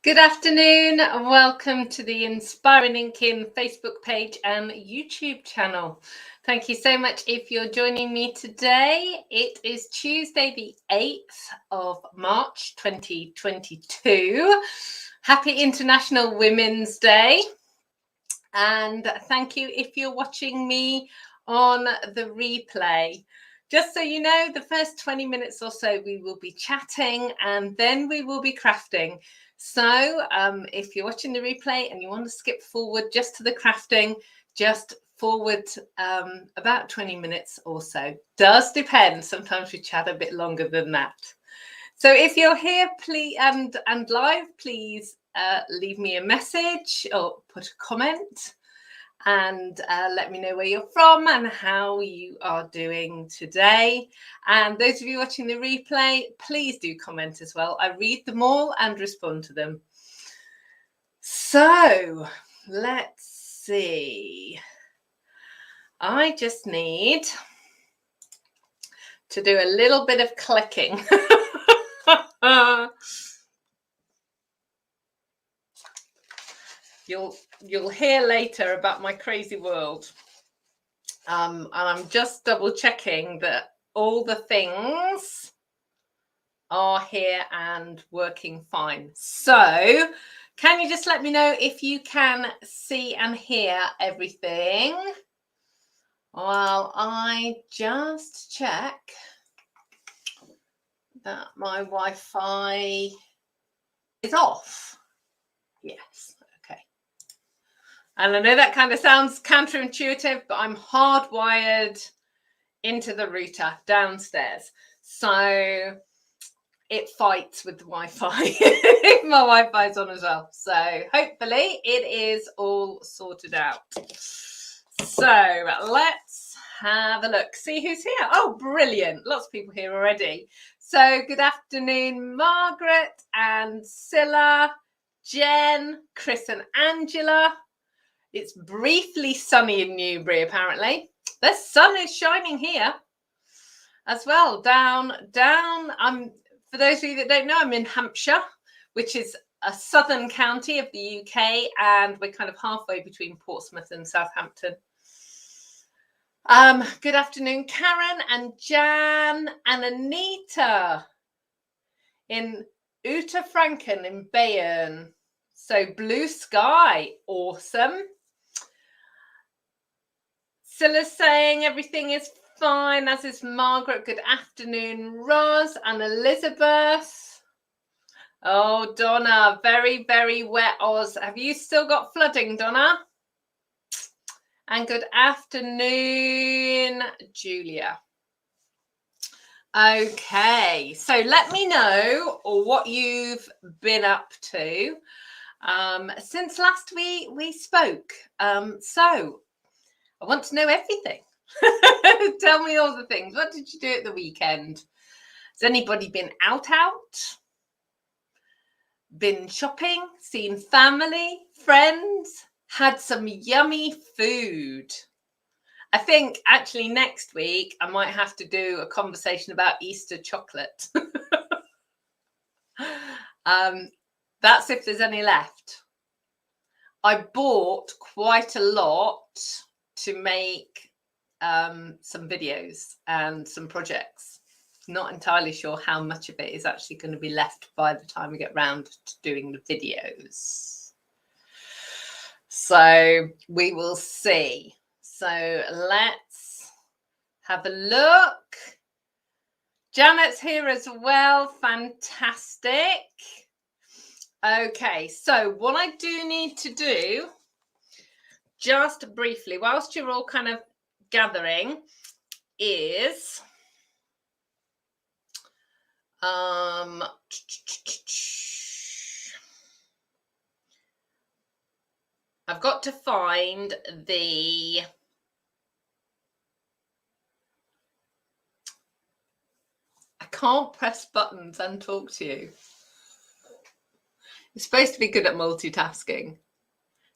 Good afternoon. Welcome to the Inspiring Inking Facebook page and YouTube channel. Thank you so much if you're joining me today. It is Tuesday, the 8th of March, 2022. Happy International Women's Day. And thank you if you're watching me on the replay. Just so you know, the first 20 minutes or so we will be chatting and then we will be crafting. So if you're watching the replay and you want to skip forward just to the crafting, just forward about 20 minutes or so. Does depend. Sometimes we chat a bit longer than that. So if you're here, please and live, please leave me a message or put a comment and let me know where you're from and how you are doing today. And those of you watching the replay, please do comment as well. I read them all and respond to them. So let's see. I just need to do a little bit of clicking. You'll hear later about my crazy world. And I'm just double checking that all the things are here and working fine. So can you just let me know if you can see and hear everything while I just check that my Wi-Fi is off? Yes. Okay. And I know that kind of sounds counterintuitive, but I'm hardwired into the router downstairs. So it fights with the Wi-Fi. My Wi-Fi is on as well. So hopefully it is all sorted out. So let's have a look. See who's here. Oh, brilliant. Lots of people here already. So good afternoon, Margaret and Scylla, Jen, Chris and Angela. It's briefly sunny in Newbury, apparently. The sun is shining here as well. Down. For those of you that don't know, I'm in Hampshire, which is a southern county of the UK, and we're kind of halfway between Portsmouth and Southampton. Good afternoon, Karen and Jan and Anita in Utterfranken in Bayern. So blue sky, awesome. Scylla's saying everything is fine, as is Margaret. Good afternoon, Roz and Elizabeth. Oh, Donna, very, very wet Oz. Have you still got flooding, Donna? And good afternoon, Julia. Okay, so let me know what you've been up to since last we spoke. So I want to know everything. Tell me all the things. What did you do at the weekend? Has anybody been out? Been shopping? Seen family, friends? Had some yummy food? I think actually next week I might have to do a conversation about Easter chocolate. That's if there's any left. I bought quite a lot to make some videos and some projects. Not entirely sure how much of it is actually going to be left by the time we get round to doing the videos. So we will see. So let's have a look. Janet's here as well. Fantastic. Okay, so what I do need to do, just briefly, whilst you're all kind of gathering, is I've got to find the I can't press buttons and talk to you. You're supposed to be good at multitasking.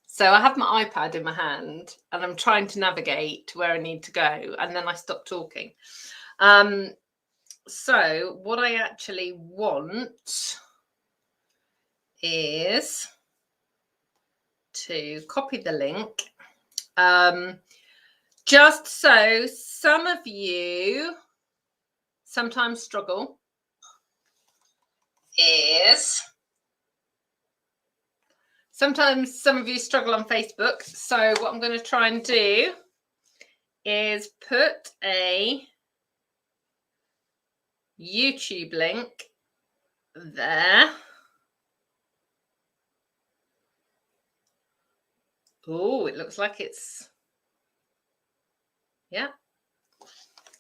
So I have my iPad in my hand and I'm trying to navigate to where I need to go, and then I stop talking. So what I actually want is to copy the link. Just so some of you sometimes struggle, sometimes some of you struggle on Facebook. So what I'm going to try and do is put a YouTube link there. Oh, it looks like it's, yeah.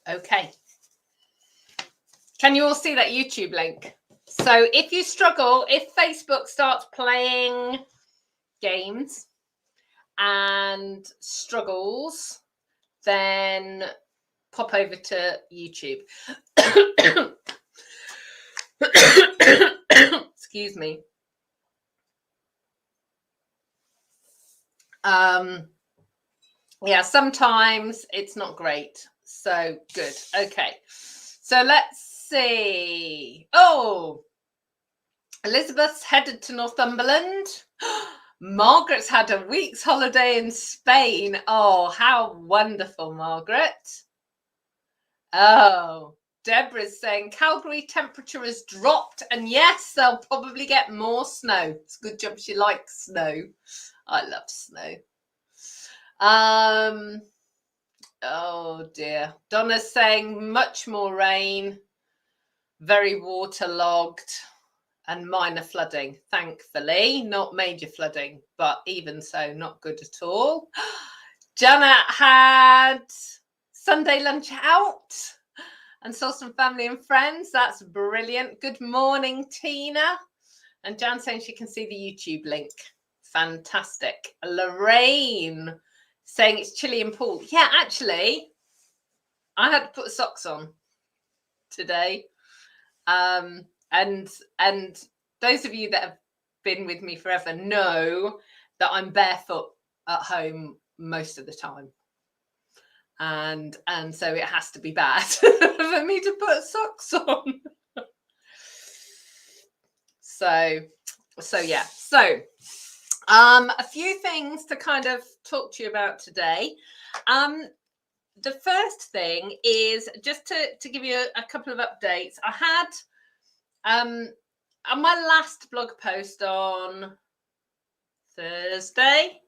Okay. Can you all see that YouTube link? So if you struggle, if Facebook starts playing games and struggles, then pop over to YouTube. Excuse me. Yeah, sometimes it's not great. So good. Okay. So let's see. Oh, Elizabeth's headed to Northumberland. Margaret's had a week's holiday in Spain. Oh, how wonderful, Margaret. Oh, Deborah's saying Calgary temperature has dropped, and yes, they'll probably get more snow. It's a good job she likes snow. I love snow. Oh dear. Donna's saying much more rain, very waterlogged, and minor flooding. Thankfully, not major flooding, but even so, not good at all. Janet had Sunday lunch out and saw some family and friends. That's brilliant. Good morning, Tina. And Jan saying she can see the YouTube link. Fantastic. Lorraine saying it's chilly in Poole. Yeah, actually, I had to put socks on today. And those of you that have been with me forever know that I'm barefoot at home most of the time. And so it has to be bad for me to put socks on. So yeah. So a few things to kind of talk to you about today. The first thing is just to give you a couple of updates. I had on my last blog post on Thursday,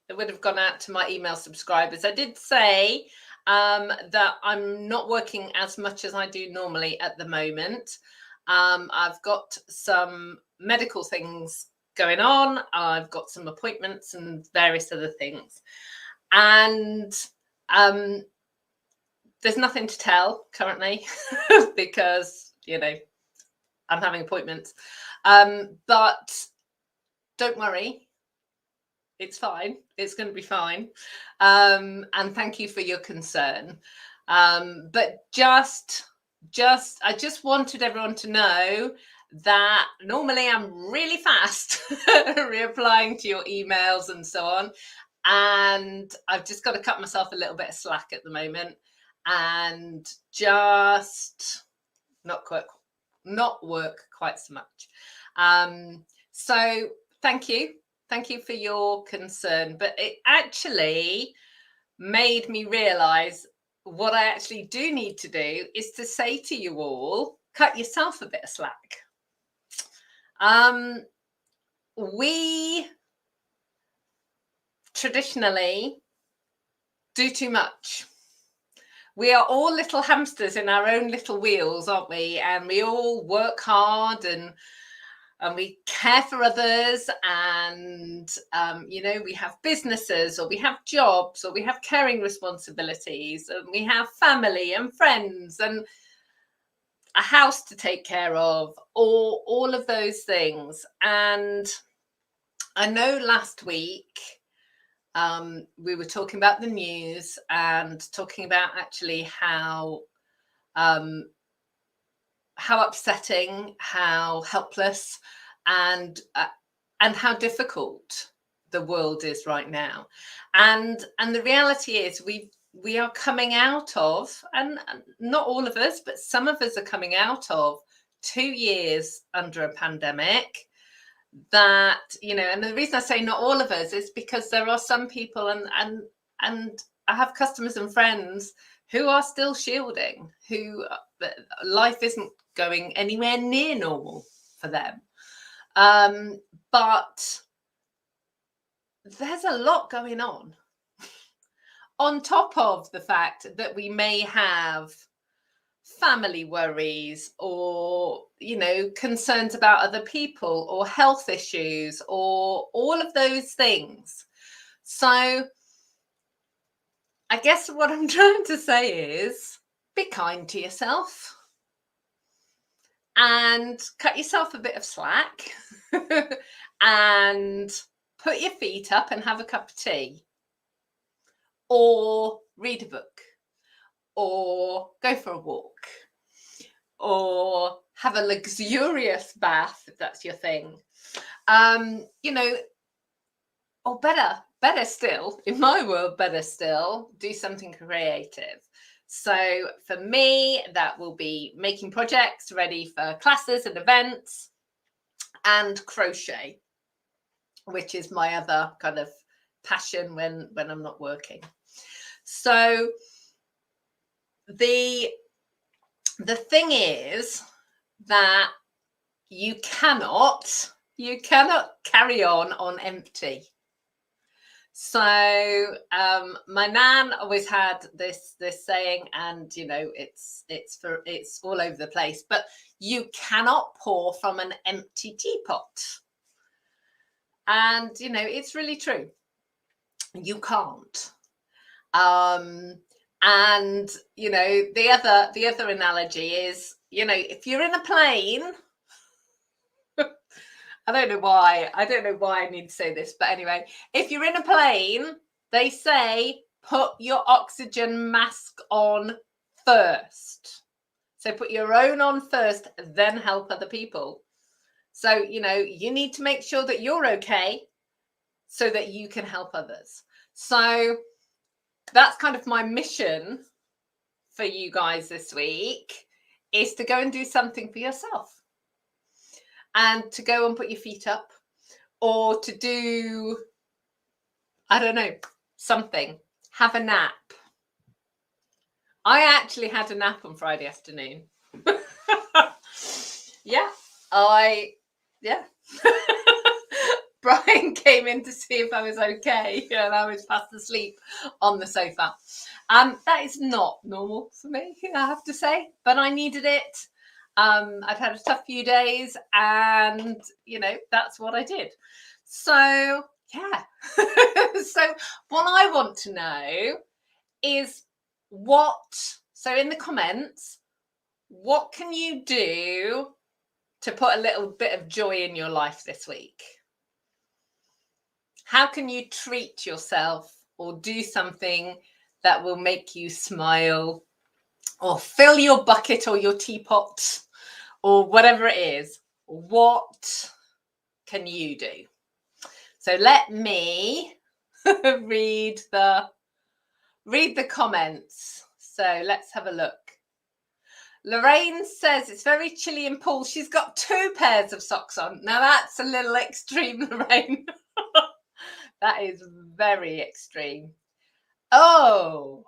it would have gone out to my email subscribers. I did say that I'm not working as much as I do normally at the moment. I've got some medical things going on. I've got some appointments and various other things. And there's nothing to tell currently because, you know, I'm having appointments. But don't worry. It's fine. It's going to be fine. And thank you for your concern. But I just wanted everyone to know that normally I'm really fast replying to your emails and so on. And I've just got to cut myself a little bit of slack at the moment and just not work quite so much. So thank you. Thank you for your concern. But it actually made me realize what I actually do need to do is to say to you all, cut yourself a bit of slack. We traditionally do too much. We are all little hamsters in our own little wheels, aren't we? And we all work hard and we care for others, and you know, we have businesses, or we have jobs, or we have caring responsibilities, and we have family and friends and a house to take care of, or all of those things. And I know last week we were talking about the news and talking about actually how upsetting, how helpless, and how difficult the world is right now. And the reality is we are coming out of, and not all of us, but some of us are coming out of 2 years under a pandemic that, you know, and the reason I say not all of us is because there are some people, and I have customers and friends who are still shielding, who life isn't going anywhere near normal for them. But there's a lot going on top of the fact that we may have family worries, or, you know, concerns about other people, or health issues, or all of those things. So I guess what I'm trying to say is be kind to yourself and cut yourself a bit of slack and put your feet up and have a cup of tea, or read a book, or go for a walk, or have a luxurious bath if that's your thing. You know, or better still, in my world, better still, do something creative. So for me, that will be making projects ready for classes and events, and crochet, which is my other kind of passion when I'm not working. So the thing is that you cannot carry on empty. So my nan always had this saying, and you know, it's all over the place, but you cannot pour from an empty teapot. And you know, it's really true. You can't. And you know, the other analogy is, you know, if you're in a plane, I don't know why I need to say this, but anyway, if you're in a plane, they say put your oxygen mask on first. So put your own on first, then help other people. So, you know, you need to make sure that you're okay so that you can help others. So that's kind of my mission for you guys this week, is to go and do something for yourself. And to go and put your feet up, or to do, I don't know, something. Have a nap. I actually had a nap on Friday afternoon. Yeah. Brian came in to see if I was okay, and I was fast asleep on the sofa. That is not normal for me, I have to say, but I needed it. I've had a tough few days, and you know, that's what I did. So yeah. So what I want to know is so in the comments, what can you do to put a little bit of joy in your life this week? How can you treat yourself or do something that will make you smile, or fill your bucket or your teapot, or whatever it is? What can you do? So let me read the comments. So let's have a look. Lorraine says it's very chilly in Poole. She's got 2 pairs of socks on. Now that's a little extreme, Lorraine. That is very extreme. Oh,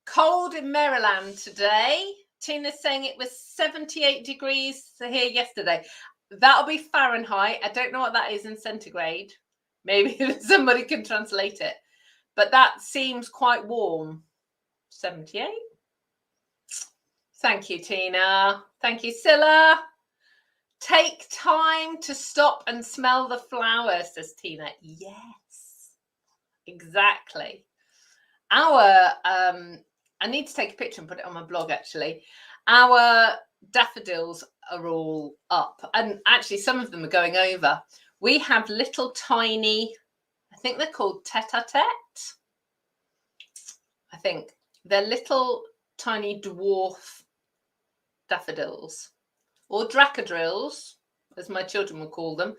cold in Maryland today. Tina's saying it was 78 degrees here yesterday. That'll be Fahrenheit. I don't know what that is in centigrade. Maybe somebody can translate it. But that seems quite warm. 78. Thank you, Tina. Thank you, Scylla. Take time to stop and smell the flowers, says Tina. Yes, exactly. I need to take a picture and put it on my blog, actually. Our daffodils are all up, and actually some of them are going over. We have little tiny, I think they're called tete-a-tete. I think they're little tiny dwarf daffodils, or dracodrills, as my children will call them.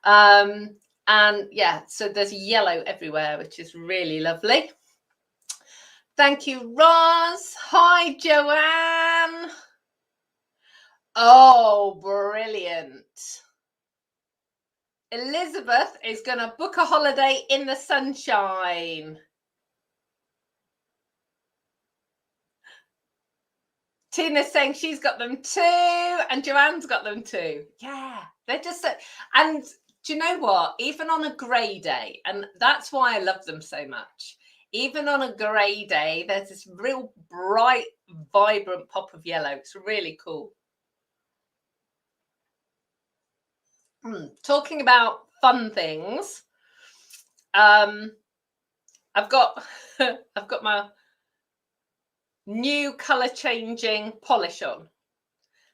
And yeah, so there's yellow everywhere, which is really lovely. Thank you, Roz. Hi, Joanne. Oh, brilliant. Elizabeth is going to book a holiday in the sunshine. Tina's saying she's got them too, and Joanne's got them too. Yeah, they're just so, and do you know what? Even on a grey day, and that's why I love them so much. Even on a grey day, there's this real bright, vibrant pop of yellow. It's really cool. Talking about fun things, I've got my new color changing polish on.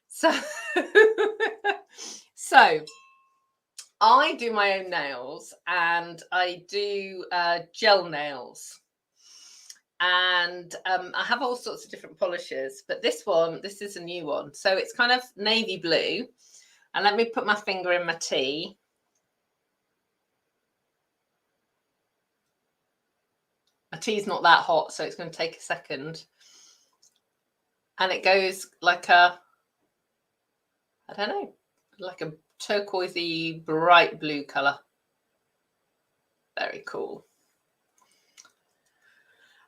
So I do my own nails, and I do gel nails, and I have all sorts of different polishes, but this is a new one. So it's kind of navy blue, and let me put my finger in my tea. My tea's not that hot, so it's going to take a second. And it goes like a, I don't know, like a turquoisey bright blue color. Very cool.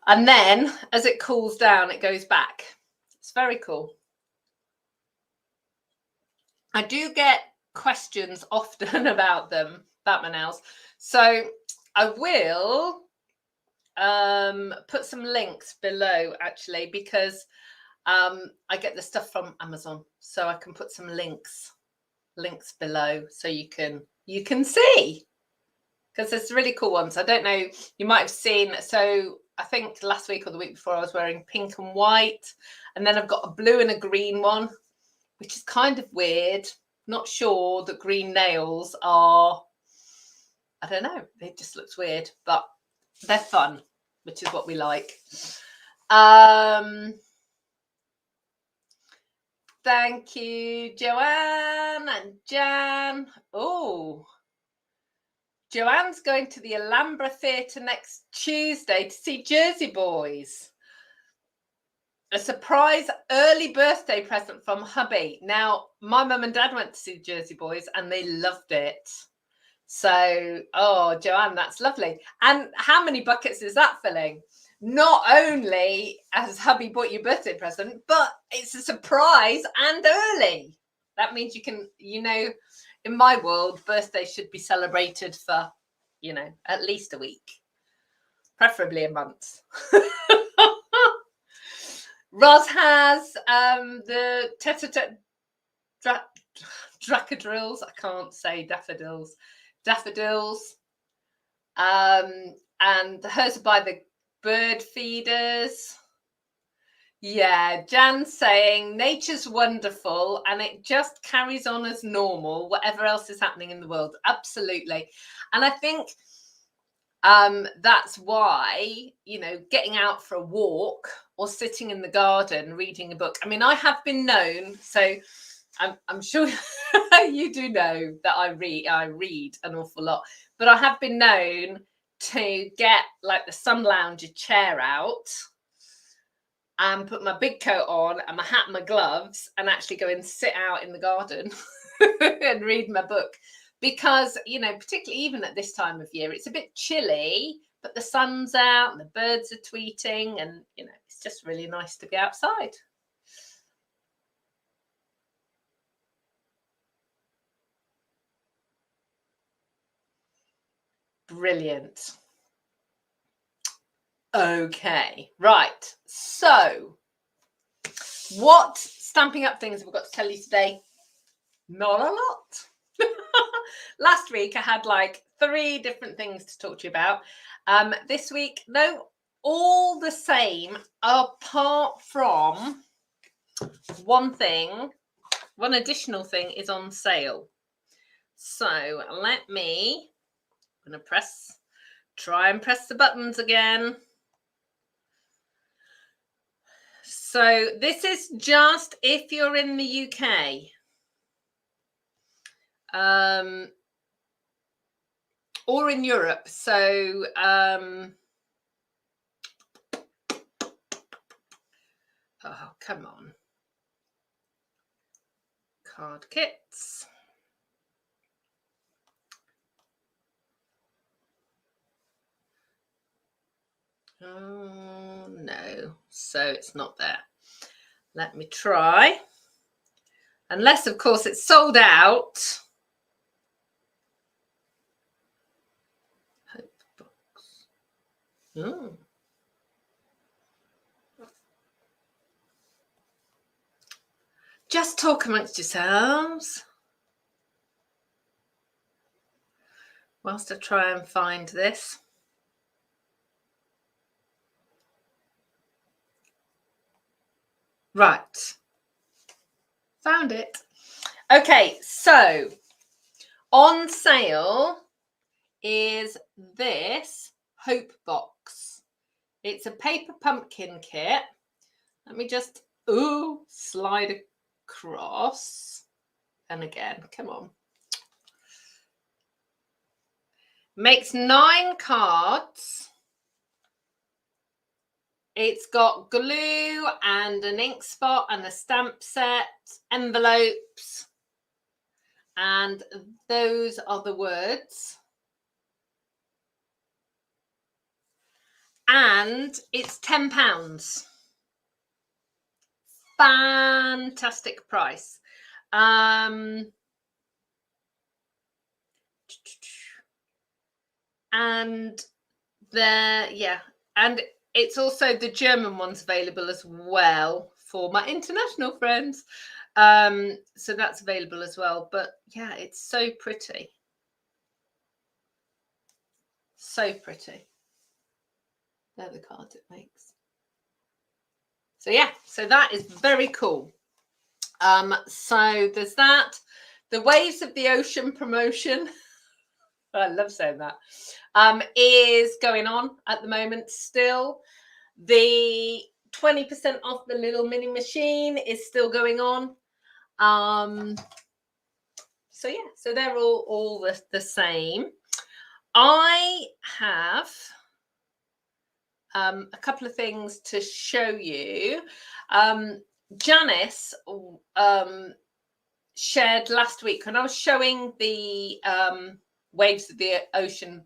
And then as it cools down, it goes back. It's very cool. I do get questions often about them, about my nails. So I will put some links below, actually, because I get the stuff from Amazon. So I can put some links below so you can see, because there's really cool ones. I don't know, you might have seen. So I think last week or the week before, I was wearing pink and white, and then I've got a blue and a green one, which is kind of weird. Not sure that green nails are, I don't know, it just looks weird, but they're fun, which is what we like. Thank you, Joanne and Jan. Oh, Joanne's going to the Alhambra Theatre next Tuesday to see Jersey Boys. A surprise early birthday present from hubby. Now, my mum and dad went to see Jersey Boys and they loved it. So, oh, Joanne, that's lovely. And how many buckets is that filling? Not only has hubby bought you a birthday present, but it's a surprise and early. That means you can, in my world, birthdays should be celebrated for, at least a week, preferably a month. Roz has the dracodrills. I can't say daffodils. And hers are by the bird feeders. Yeah, Jan's saying nature's wonderful and it just carries on as normal, whatever else is happening in the world. Absolutely. And I think that's why, getting out for a walk or sitting in the garden reading a book. I mean, I have been known, so I'm sure you do know that I read an awful lot, but I have been known to get like the sun lounger chair out and put my big coat on and my hat and my gloves and actually go and sit out in the garden and read my book. Because, particularly even at this time of year, it's a bit chilly, but the sun's out and the birds are tweeting and, it's just really nice to be outside. Brilliant. Okay, right. So, what Stampin' Up things have we got to tell you today? Not a lot. Last week I had like 3 different things to talk to you about. This week, no, all the same, apart from one additional thing is on sale. So I'm going to try and press the buttons again. So this is just if you're in the UK. Or in Europe. So oh, come on. Card kits. Oh, no. So it's not there. Let me try. Unless, of course, it's sold out. Hope box. Oh. Just talk amongst yourselves whilst I try and find this. Right. Found it. Okay, so on sale is this Hope box. It's a paper pumpkin kit. Let me just slide across. And again, come on. Makes 9 cards. It's got glue and an ink spot and a stamp set, envelopes, and those are the words. And it's £10. Fantastic price. And and it's also the German ones available as well for my international friends. So that's available as well. But yeah, it's so pretty. So pretty. They're the cards it makes. So yeah, so that is very cool. So there's that. The Waves of the Ocean promotion. I love saying that. Is going on at the moment still. The 20% off the little mini machine is still going on. So yeah, so they're all the same. I have a couple of things to show you. Janice shared last week when I was showing the Waves of the Ocean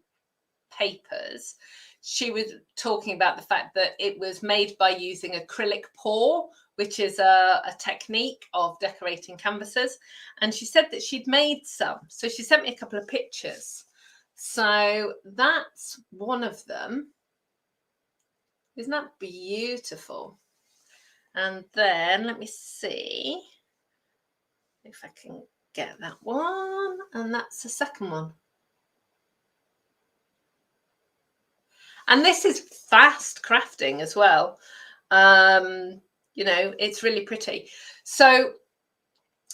papers. She was talking about the fact that it was made by using acrylic pour, which is a technique of decorating canvases. And she said that she'd made some. So she sent me a couple of pictures. So that's one of them. Isn't that beautiful? And then let me see if I can get that one. And that's the second one. And this is fast crafting as well. You know, it's really pretty. So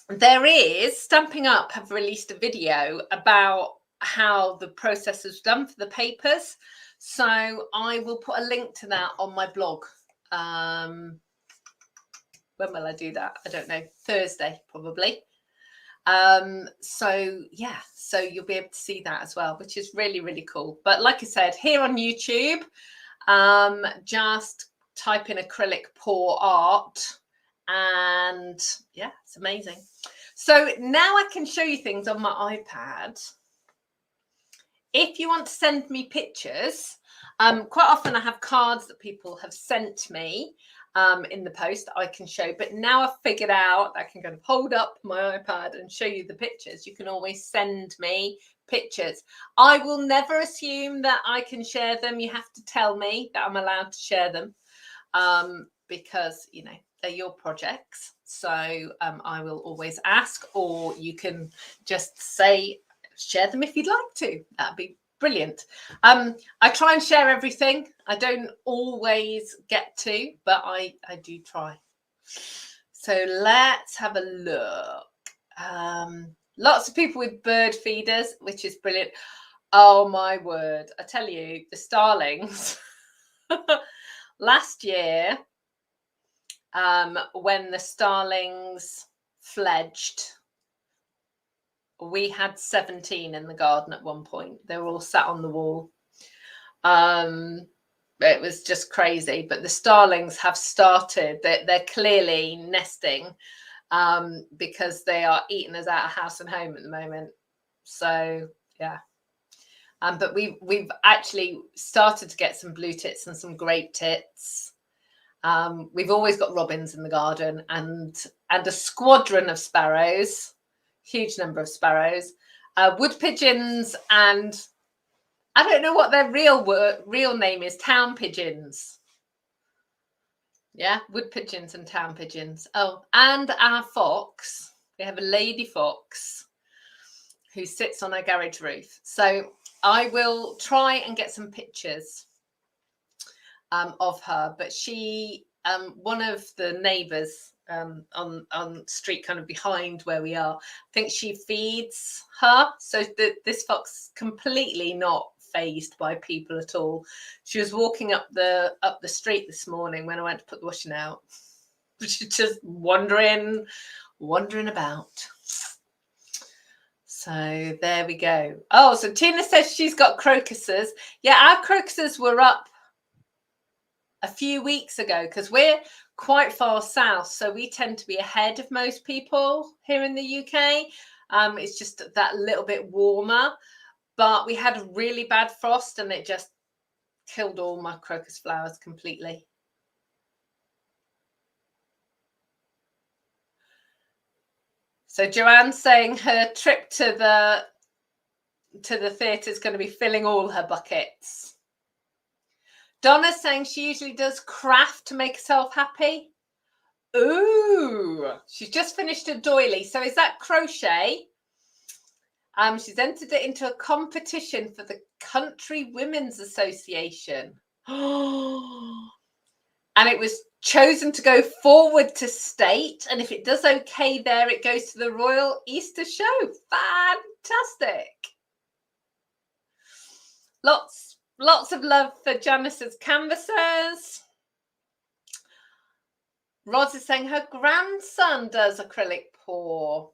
there is Stampin' Up! Have released a video about how the process is done for the papers. So I will put a link to that on my blog. When will I do that? I don't know. Thursday, probably. So yeah, so you'll be able to see that as well, which is really, really cool. But like I said, here on YouTube, just type in acrylic pour art and yeah, it's amazing. So now I can show you things on my iPad. If you want to send me pictures, quite often I have cards that people have sent me in the post that I can show. But now I've figured out I can kind of hold up my iPad and show you the pictures. You can always send me pictures. I will never assume that I can share them. You have to tell me that I'm allowed to share them because, you know, they're your projects. So I will always ask, or you can just say, share them if you'd like to. That'd be brilliant. I try and share everything. I don't always get to, but I do try. So let's have a look. Lots of people with bird feeders, which is brilliant. Oh my word. I tell you, the starlings. Last year, when the starlings fledged, we had 17 in the garden at one point. They were all sat on the wall. It was just crazy. But the starlings have started. They're clearly nesting because they are eating us out of house and home at the moment. So, yeah. But we've actually started to get some blue tits and some great tits. We've always got robins in the garden and a squadron of sparrows, huge number of sparrows, wood pigeons, and I don't know what their real name is, town pigeons. Yeah, wood pigeons and town pigeons. Oh, and our fox. We have a lady fox who sits on our garage roof. So I will try and get some pictures of her. But she, one of the neighbours on street kind of behind where we are, I think she feeds her. So this fox completely not phased by people at all. She was walking up the street this morning when I went to put the washing out. She's just wandering about. So there we go. Oh, so Tina says she's got crocuses. Yeah, our crocuses were up a few weeks ago because we're quite far south, so we tend to be ahead of most people here in the UK. It's just that little bit warmer, but we had a really bad frost and it just killed all my crocus flowers completely. So Joanne's saying her trip to the theatre is going to be filling all her buckets. Donna's saying she usually does craft to make herself happy. Ooh, she's just finished a doily. So is that crochet? She's entered it into a competition for the Country Women's Association. And it was chosen to go forward to state. And if it does okay there, it goes to the Royal Easter Show. Fantastic. Lots of love for Janice's canvases. Roz is saying her grandson does acrylic pour.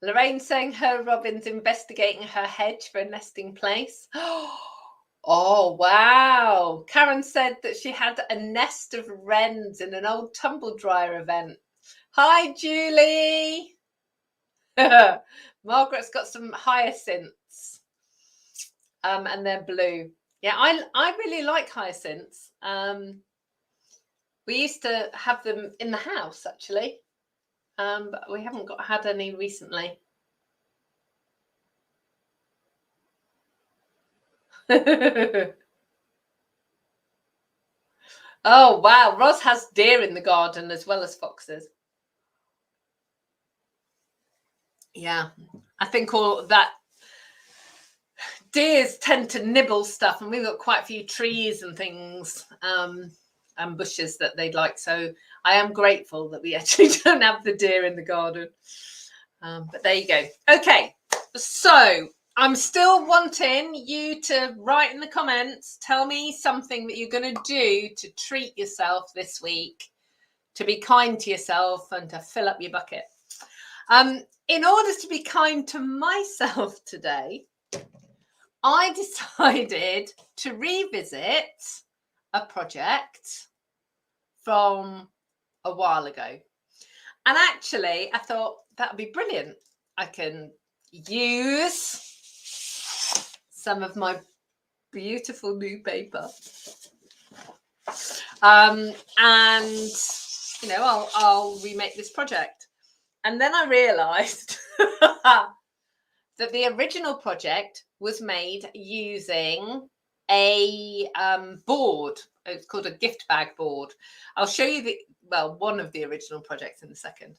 Lorraine's saying her robin's investigating her hedge for a nesting place. Oh, wow. Karen said that she had a nest of wrens in an old tumble dryer event. Hi, Julie. Margaret's got some hyacinths. And they're blue. Yeah, I really like hyacinths. We used to have them in the house, actually. But we haven't had any recently. Oh, wow. Roz has deer in the garden as well as foxes. Yeah, I think all that deers tend to nibble stuff, and we've got quite a few trees and things and bushes that they'd like. So I am grateful that we actually don't have the deer in the garden. But there you go. Okay, so I'm still wanting you to write in the comments, tell me something that you're going to do to treat yourself this week, to be kind to yourself and to fill up your bucket. In order to be kind to myself today, I decided to revisit a project from a while ago. And actually, I thought that would be brilliant. I can use some of my beautiful new paper. And, you know, I'll remake this project. And then I realised that the original project was made using a board. It's called a gift bag board. I'll show you one of the original projects in a second.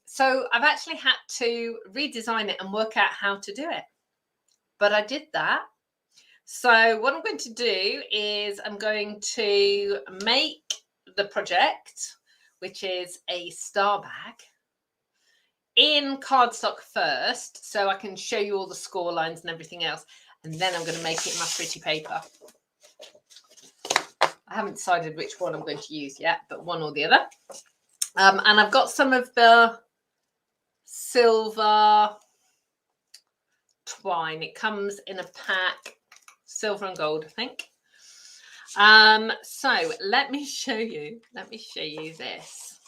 So I've actually had to redesign it and work out how to do it. But I did that. So what I'm going to do is I'm going to make the project, which is a star bag, in cardstock first, so I can show you all the score lines and everything else, and then I'm going to make it in my pretty paper. I haven't decided which one I'm going to use yet, but one or the other. And I've got some of the silver twine. It comes in a pack, silver and gold, I think. So let me show you this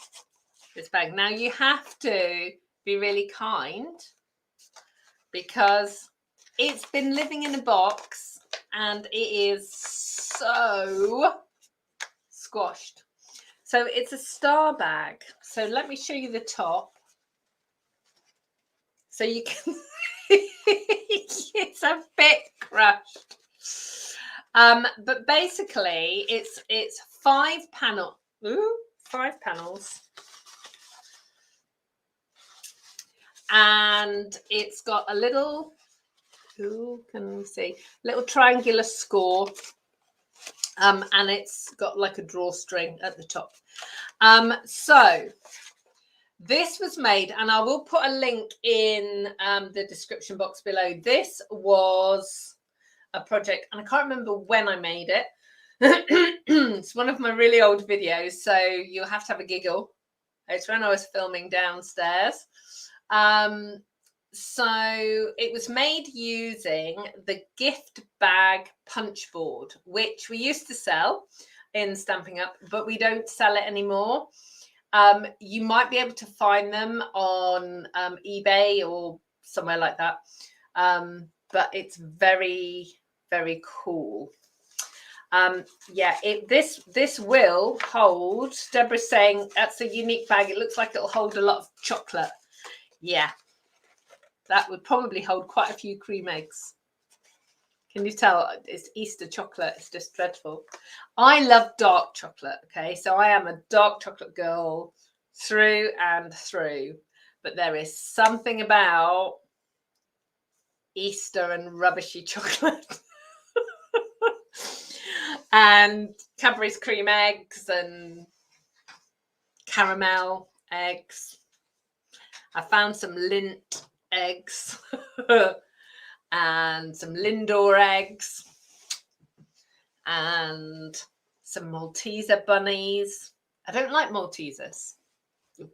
bag. Now you have to be really kind, because it's been living in a box and it is so squashed. So it's a star bag. So let me show you the top. So you can it's a bit crushed. But basically it's 5 panels. And it's got a little, can we see, little triangular score. And it's got like a drawstring at the top. So this was made, and I will put a link in the description box below. This was a project, and I can't remember when I made it. It's one of my really old videos, so you'll have to have a giggle. It's when I was filming downstairs. So it was made using the gift bag punch board, which we used to sell in Stampin' Up, but we don't sell it anymore. You might be able to find them on eBay or somewhere like that. But it's very, very cool. Yeah, this will hold. Deborah's saying that's a unique bag. It looks like it'll hold a lot of chocolate. Yeah, that would probably hold quite a few cream eggs. Can you tell? It's Easter chocolate. It's just dreadful. I love dark chocolate. Okay, so I am a dark chocolate girl through and through. But there is something about Easter and rubbishy chocolate. And Cadbury's cream eggs and caramel eggs. I found some Lindt eggs and some Lindor eggs and some Malteser bunnies. I don't like Maltesers.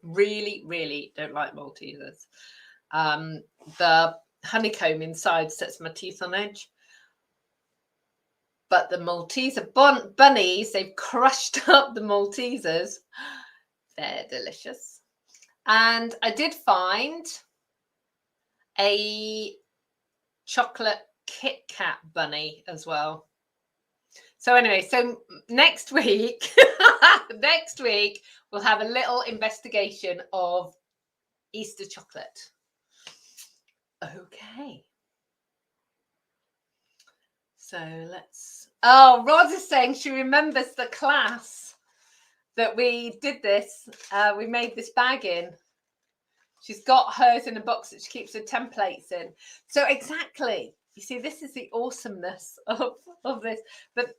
Really, really don't like Maltesers. The honeycomb inside sets my teeth on edge. But the Malteser bunnies, they've crushed up the Maltesers. They're delicious. And I did find a chocolate Kit Kat bunny as well. So anyway, so next week, we'll have a little investigation of Easter chocolate. Okay. So let's, oh, Rod is saying she remembers the class that we did this. We made this bag in. She's got hers in a box that she keeps her templates in. So exactly, you see, this is the awesomeness of this. But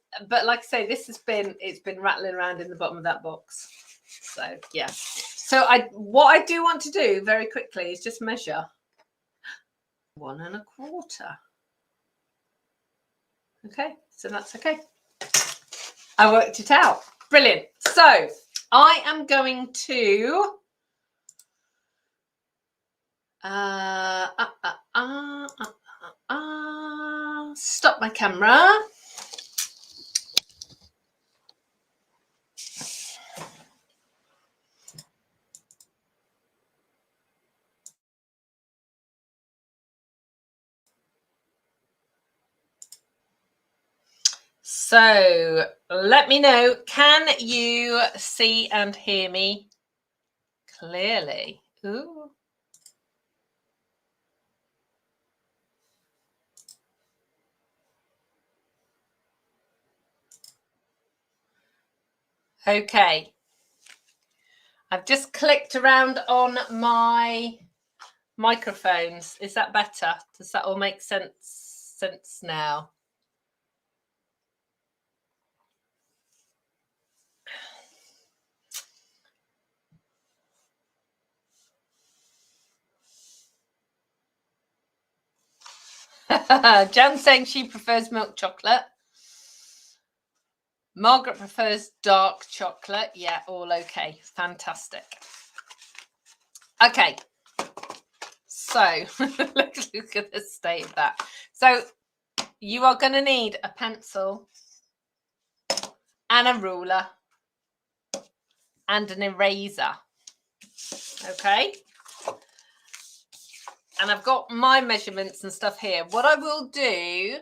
like I say, it's been rattling around in the bottom of that box. So yeah. So what I do want to do very quickly is just measure 1 1/4. Okay, so that's okay. I worked it out. Brilliant. So I am going to stop my camera. So let me know, can you see and hear me clearly? Ooh. Okay. I've just clicked around on my microphones. Is that better? Does that all make sense now? Jan's saying she prefers milk chocolate. Margaret prefers dark chocolate. Yeah, all okay. Fantastic. Okay. So look at the state of that. So you are going to need a pencil and a ruler and an eraser. Okay. and I've got my measurements and stuff here. What I will do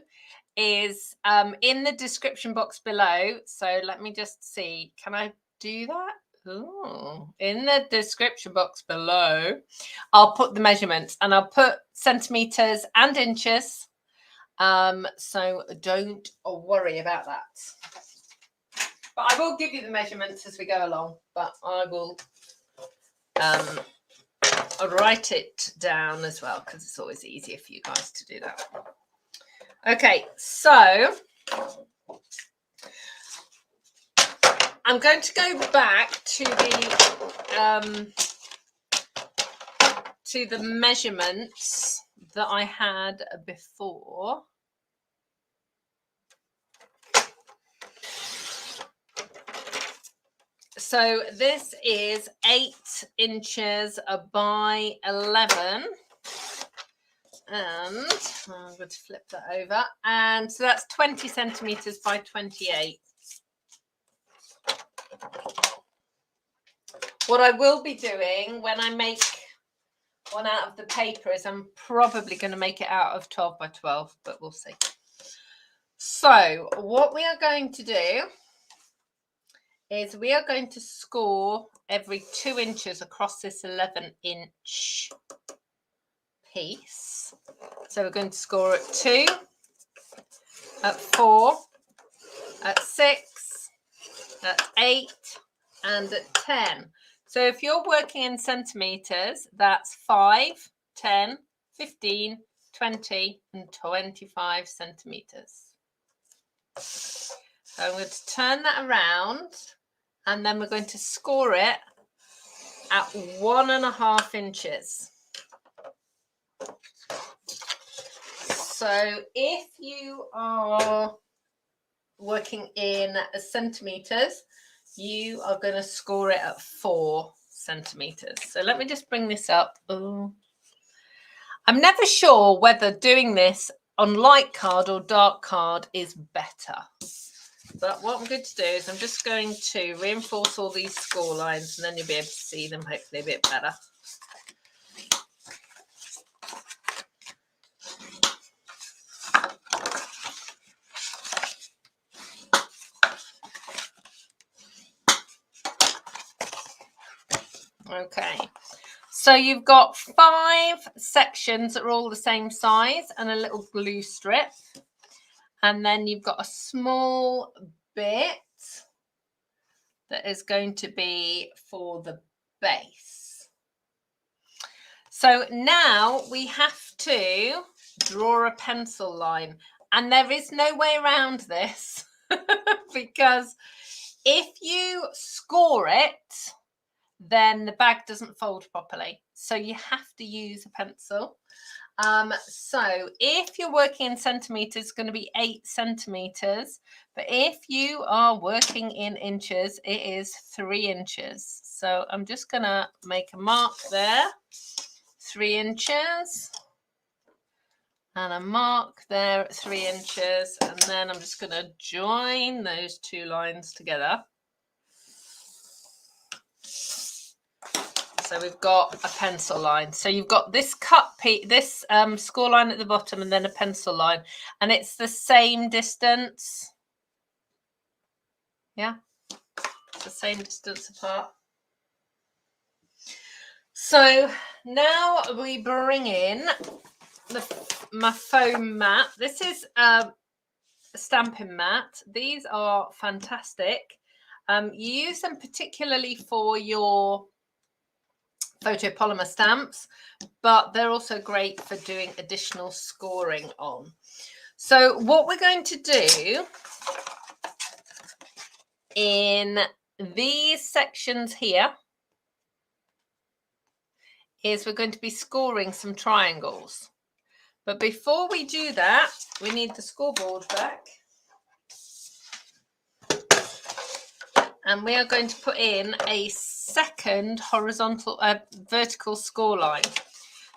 is in the description box below. So let me just see. Can I do that? Oh, in the description box below, I'll put the measurements, and I'll put centimeters and inches. So don't worry about that. But I will give you the measurements as we go along, but I will write it down as well, because it's always easier for you guys to do that. Okay, so I'm going to go back to the measurements that I had before. So this is 8 inches by 11. And I'm going to flip that over. And so that's 20 centimeters by 28. What I will be doing when I make one out of the paper is I'm probably going to make it out of 12 by 12, but we'll see. So what we are going to do is we are going to score every 2 inches across this 11-inch piece. So we're going to score at 2, at 4, at 6, at 8, and at 10. So if you're working in centimeters, that's 5, 10, 15, 20, and 25 centimeters. So I'm going to turn that around, and then we're going to score it at 1.5 inches. So if you are working in centimeters, you are going to score it at 4 centimeters. So let me just bring this up. Oh, I'm never sure whether doing this on light card or dark card is better. But what I'm going to do is I'm just going to reinforce all these score lines, and then you'll be able to see them hopefully a bit better. Okay, so you've got 5 sections that are all the same size and a little glue strip. And then you've got a small bit that is going to be for the base. So now we have to draw a pencil line. And there is no way around this because if you score it, then the bag doesn't fold properly. So you have to use a pencil. So if you're working in centimeters, it's going to be 8 centimeters. But if you are working in inches, it is 3 inches. So I'm just going to make a mark there, 3 inches. And a mark there at 3 inches. And then I'm just going to join those 2 lines together. So we've got a pencil line. So you've got this this score line at the bottom, and then a pencil line, and it's the same distance. Yeah, it's the same distance apart. So now we bring in my foam mat. This is a stamping mat. These are fantastic. You use them particularly for your photopolymer stamps, but they're also great for doing additional scoring on. So what we're going to do in these sections here is we're going to be scoring some triangles. But before we do that, we need the scoreboard back. And we are going to put in a second vertical score line.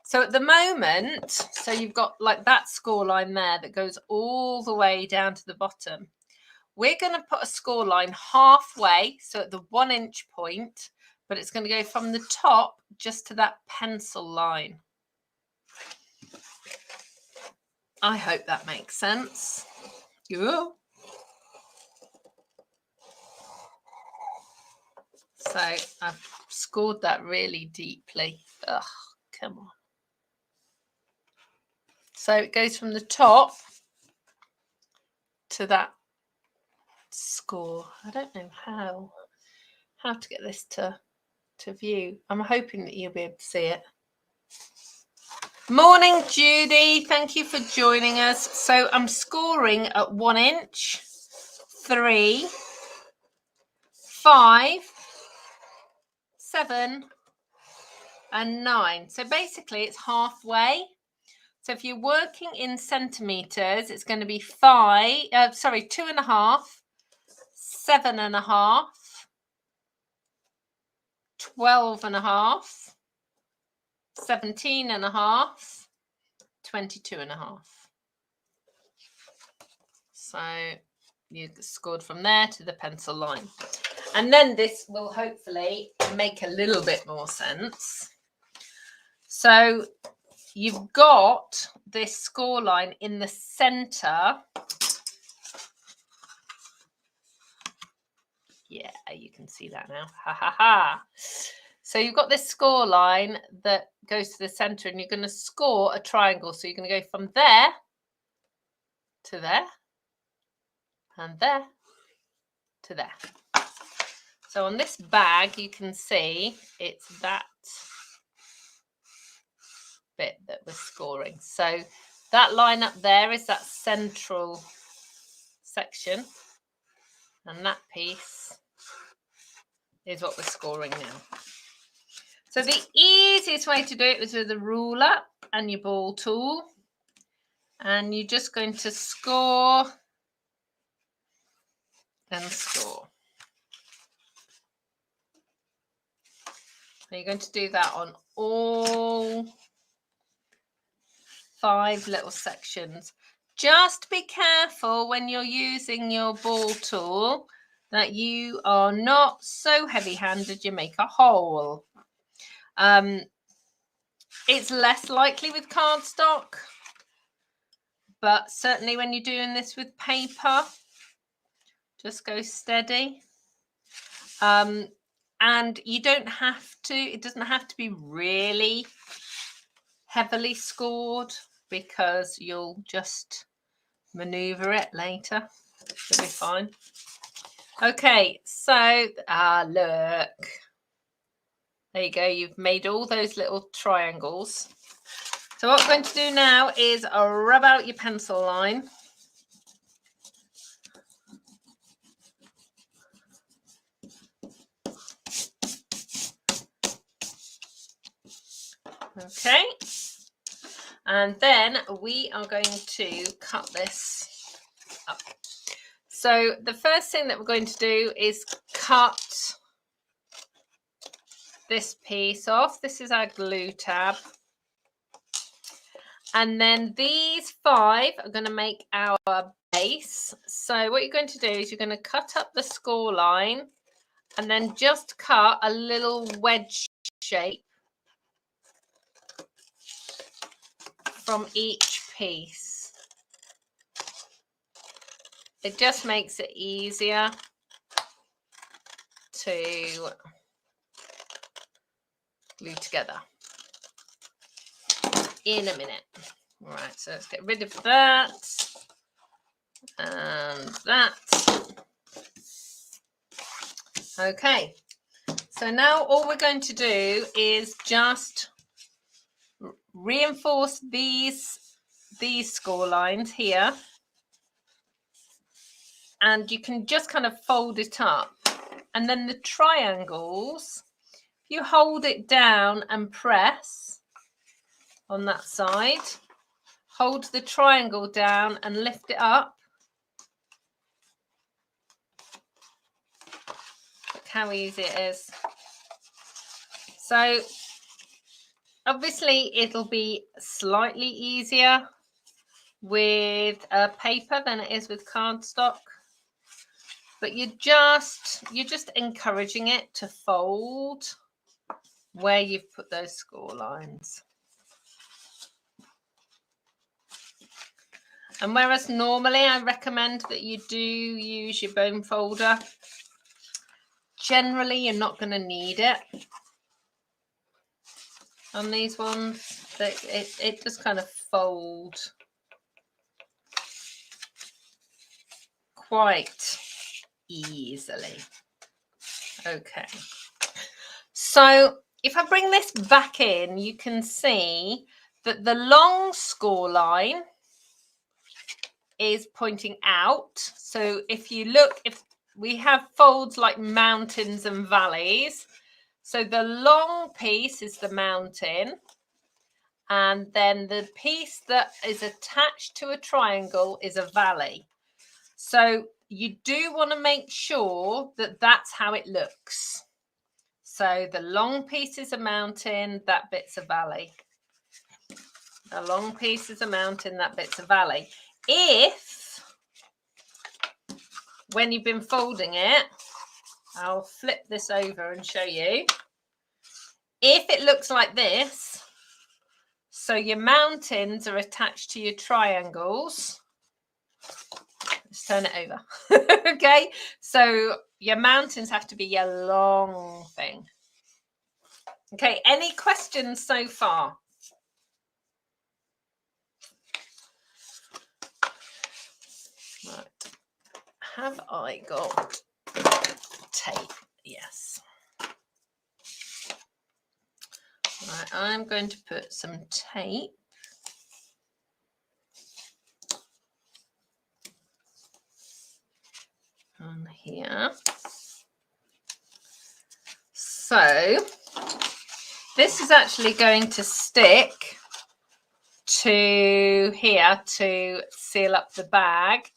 So at the moment, so you've got like that score line there that goes all the way down to the bottom. We're going to put a score line halfway, so at the 1 inch point, but it's going to go from the top just to that pencil line. I hope that makes sense. Yeah. So I've scored that really deeply. Ugh, come on. So it goes from the top to that score. I don't know how to get this to view. I'm hoping that you'll be able to see it. Morning, Judy. Thank you for joining us. So I'm scoring at 1 inch, 3, 5, 7, and 9. So basically it's halfway. So if you're working in centimeters, it's going to be 2.5, 7.5, 12.5, 17.5, 22.5. So you scored from there to the pencil line. And then this will hopefully make a little bit more sense. So you've got this score line in the center. Yeah, you can see that now. Ha ha ha. So you've got this score line that goes to the center, and you're going to score a triangle. So you're going to go from there to there, and there to there. So on this bag, you can see it's that bit that we're scoring. So that line up there is that central section, and that piece is what we're scoring now. So the easiest way to do it is with a ruler and your ball tool, and you're just going to score and score. So you're going to do that on all 5 little sections. Just be careful when you're using your ball tool that you are not so heavy-handed you make a hole. It's less likely with cardstock, but certainly when you're doing this with paper, just go steady. And you don't have to, it doesn't have to be really heavily scored, because you'll just maneuver it later. It'll be fine. Okay, so look. There you go. You've made all those little triangles. So what we're going to do now is rub out your pencil line. Okay. And then we are going to cut this up. So the first thing that we're going to do is cut this piece off. This is our glue tab. And then these 5 are going to make our base. So what you're going to do is you're going to cut up the score line and then just cut a little wedge shape from each piece. It just makes it easier to glue together. In a minute. All right, so let's get rid of that and that. Okay, so now all we're going to do is just reinforce these score lines here, and you can just kind of fold it up, and then the triangles, if you hold it down and press on that side, hold the triangle down and lift it up. Look how easy it is. So obviously it'll be slightly easier with paper than it is with cardstock, but you're just encouraging it to fold where you've put those score lines. And whereas normally I recommend that you do use your bone folder, generally you're not going to need it on these ones. It just kind of folds quite easily. Okay, so if I bring this back in, you can see that the long score line is pointing out. So if you look, if we have folds like mountains and valleys, so the long piece is the mountain, and then the piece that is attached to a triangle is a valley. So you do want to make sure that that's how it looks. So the long piece is a mountain, that bit's a valley. A long piece is a mountain, that bit's a valley. If, when you've been folding it, I'll flip this over and show you. If it looks like this, so your mountains are attached to your triangles. Let's turn it over. Okay, so your mountains have to be a long thing. Okay, any questions so far? Right. Have I got tape? Yes. Right, I'm going to put some tape on here. So this is actually going to stick to here to seal up the bag,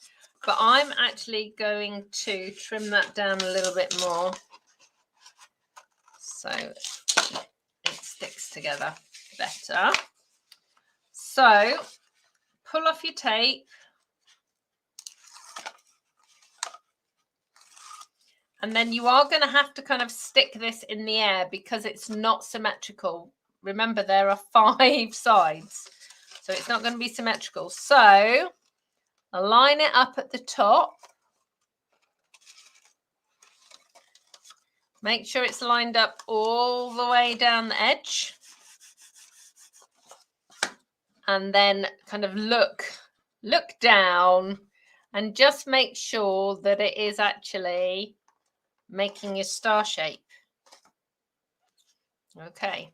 but I'm actually going to trim that down a little bit more so it sticks together better. So pull off your tape and then you are going to have to kind of stick this in the air because it's not symmetrical. Remember, there are 5 sides, so it's not going to be symmetrical. So align it up at the top. Make sure it's lined up all the way down the edge. And then kind of look down and just make sure that it is actually making your star shape. Okay.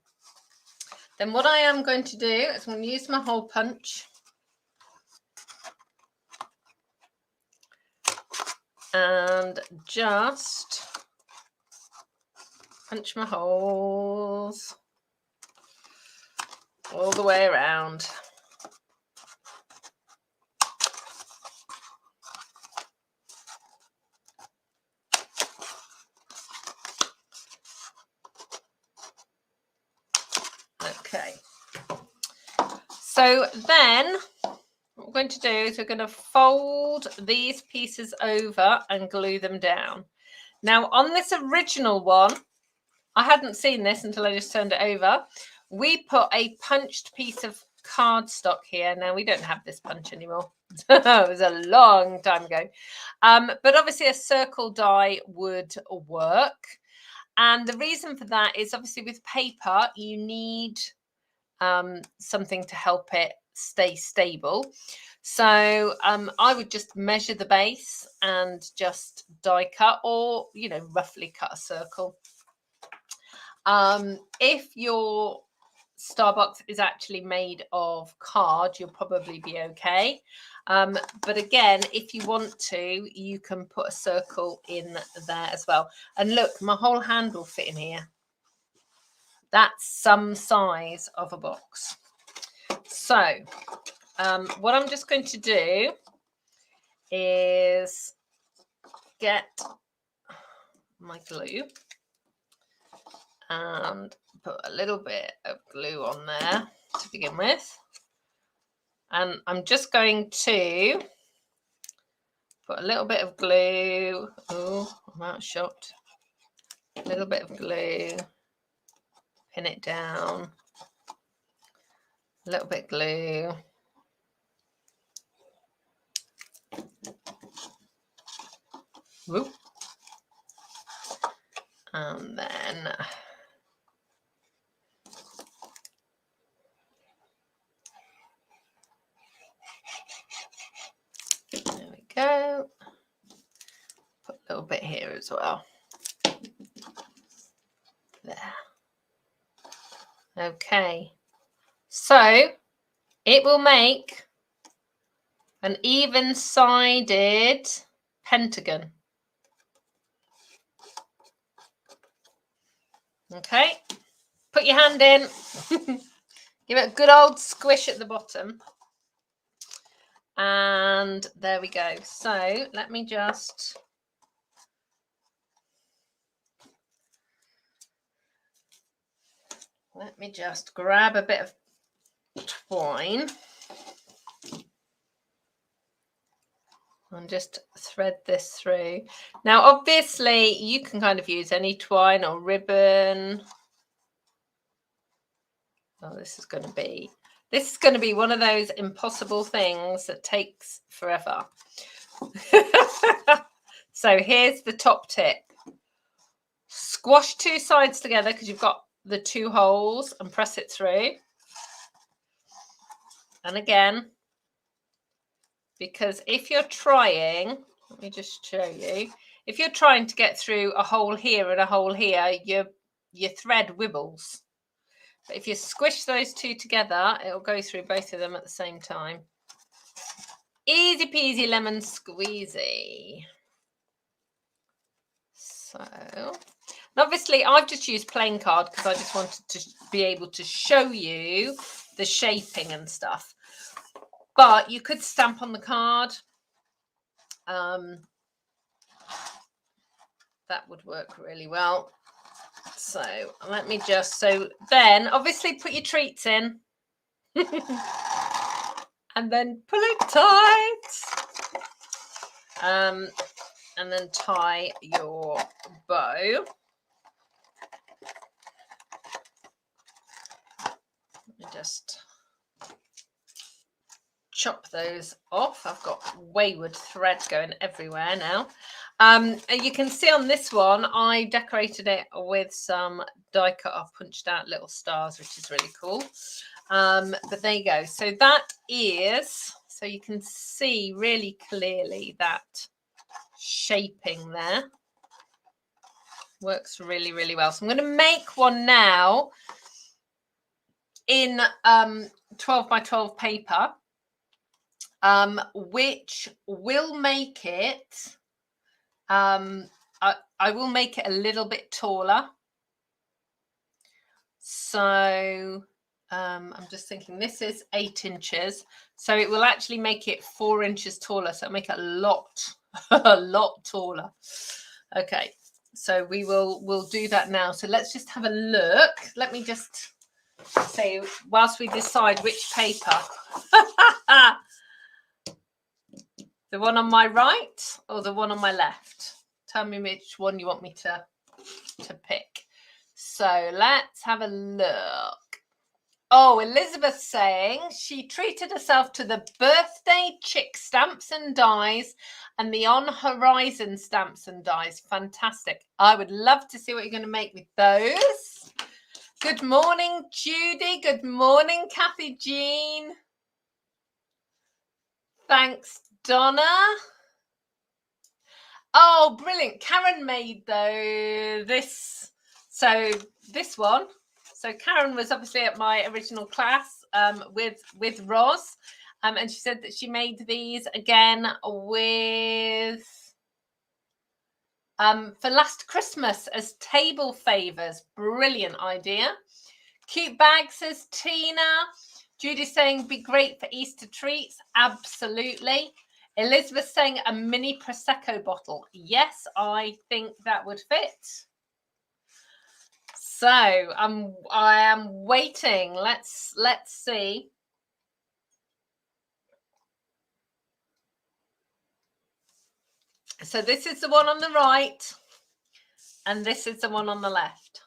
Then what I am going to do is I'm going to use my hole punch. And just punch my holes all the way around. Okay. So then what we're going to do is we're going to fold these pieces over and glue them down. Now on this original one, I hadn't seen this until I just turned it over. We put a punched piece of cardstock here. Now we don't have this punch anymore. It was a long time ago. But obviously a circle die would work. And the reason for that is obviously with paper, you need something to help it stay stable. So I would just measure the base and just die cut or, you know, roughly cut a circle. If your Starbucks is actually made of card, you'll probably be okay. But again, if you want to, you can put a circle in there as well. And look, my whole hand will fit in here. That's some size of a box. So what I'm just going to do is get my glue and put a little bit of glue on there to begin with. And I'm just going to put a little bit of glue. Oh, I'm out of shot. A little bit of glue. Pin it down. A little bit of glue. Whoop. And then there we go. Put a little bit here as well. There. Okay. So it will make an even-sided pentagon. Okay. Put your hand in. Give it a good old squish at the bottom. And there we go. So let me just grab a bit of twine and just thread this through. Now, obviously, you can kind of use any twine or ribbon. Oh, this is going to be one of those impossible things that takes forever. So here's the top tip. Squash two sides together because you've got the two holes and press it through. And again, because if you're trying, let me just show you, if you're trying to get through a hole here and a hole here, your thread wibbles. But if you squish those two together, it'll go through both of them at the same time. Easy peasy lemon squeezy. So, and obviously I've just used plain card because I just wanted to be able to show you the shaping and stuff. But you could stamp on the card. That would work really well. So let me just, so then obviously put your treats in. And then pull it tight. And then tie your bow. Let me just chop those off. I've got wayward thread going everywhere now. And you can see on this one, I decorated it with some die cut off, punched out little stars, which is really cool. But there you go. So that is, so you can see really clearly that shaping there. Works really, really well. So I'm going to make one now in 12 by 12 paper, which will make it, I will make it a little bit taller. So I'm just thinking this is 8 inches. So it will actually make it 4 inches taller. So it'll make it a lot taller. Okay. So we'll do that now. So let's just have a look. Let me just say, whilst we decide which paper. The one on my right or the one on my left? Tell me which one you want me to pick. So let's have a look. Oh, Elizabeth's saying she treated herself to the birthday chick stamps and dies and the On Horizon stamps and dies. Fantastic. I would love to see what you're going to make with those. Good morning, Judy. Good morning, Kathy Jean. Thanks, Donna. Oh, brilliant. Karen made this one. So Karen was obviously at my original class with Roz. And she said that she made these again with for last Christmas as table favors. Brilliant idea. Cute bag, says Tina. Judy's saying be great for Easter treats. Absolutely. Elizabeth saying a mini Prosecco bottle. Yes, I think that would fit. So I am waiting. Let's see. So this is the one on the right, and this is the one on the left.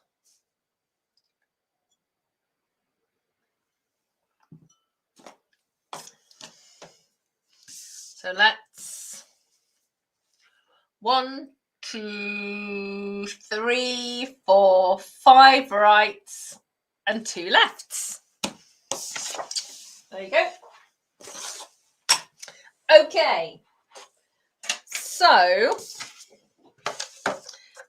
So 1, 2, 3, 4, 5 rights and 2 lefts. There you go. Okay, so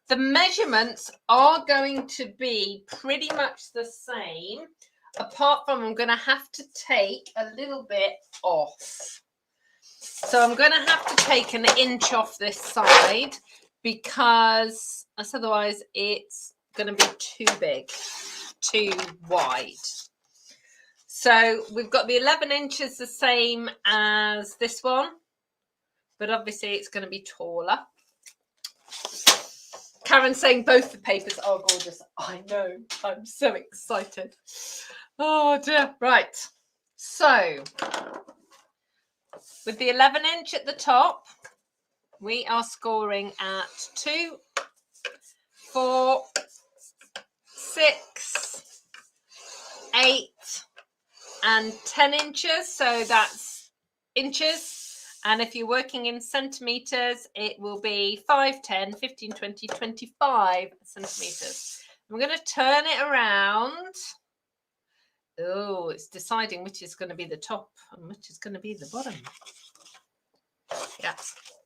the measurements are going to be pretty much the same, apart from I'm going to have to take a little bit off. So I'm going to have to take an inch off this side because otherwise it's going to be too big, too wide. So we've got the 11 inches the same as this one, but obviously it's going to be taller. Karen's saying both the papers are gorgeous. I know, I'm so excited. Oh dear. Right, so with the 11 inch at the top, we are scoring at 2, 4, 6, 8 and 10 inches. So that's inches. And if you're working in centimeters, it will be 5, 10, 15, 20, 25 centimeters. I'm going to turn it around. Oh, it's deciding which is going to be the top and which is going to be the bottom. Yeah,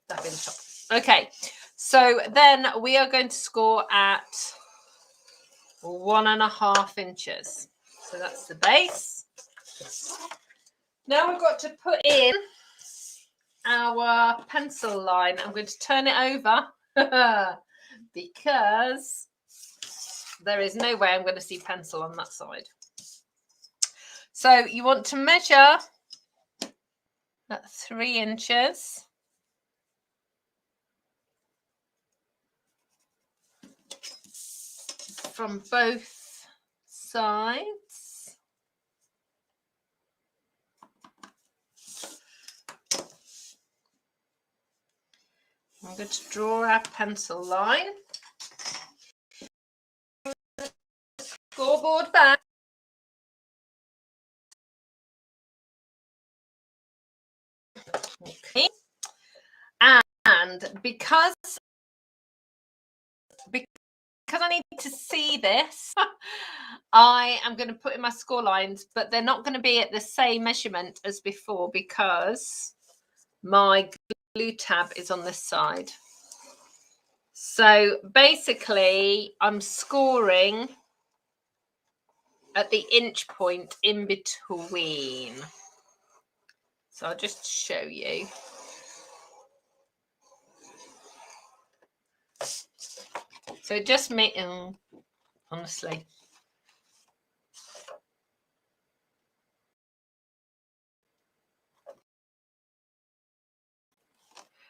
that'll be the top. Okay, so then we are going to score at 1.5 inches. So that's the base. Now we've got to put in our pencil line. I'm going to turn it over because there is no way I'm going to see pencil on that side. So you want to measure at 3 inches. From both sides. I'm going to draw our pencil line. Scoreboard back. Okay. And because I need to see this, I am going to put in my score lines, but they're not going to be at the same measurement as before because my glue tab is on this side. So basically, I'm scoring at the inch point in between. So I'll just show you. So just make, honestly.